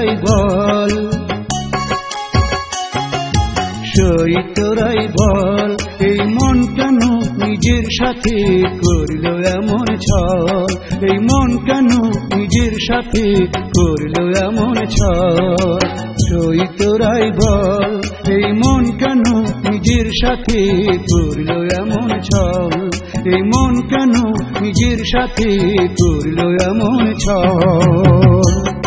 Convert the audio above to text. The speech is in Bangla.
তোরাই বল, সই তোরাই বল, এই মন কেন নিজের সাথে করল এমন ছল, এই মন কেন নিজের সাথে করল এমন ছল। সই তোরাই বল, এই মন কেন নিজের সাথে করল এমন ছল, এই মন কেন নিজের সাথে করল এমন ছল।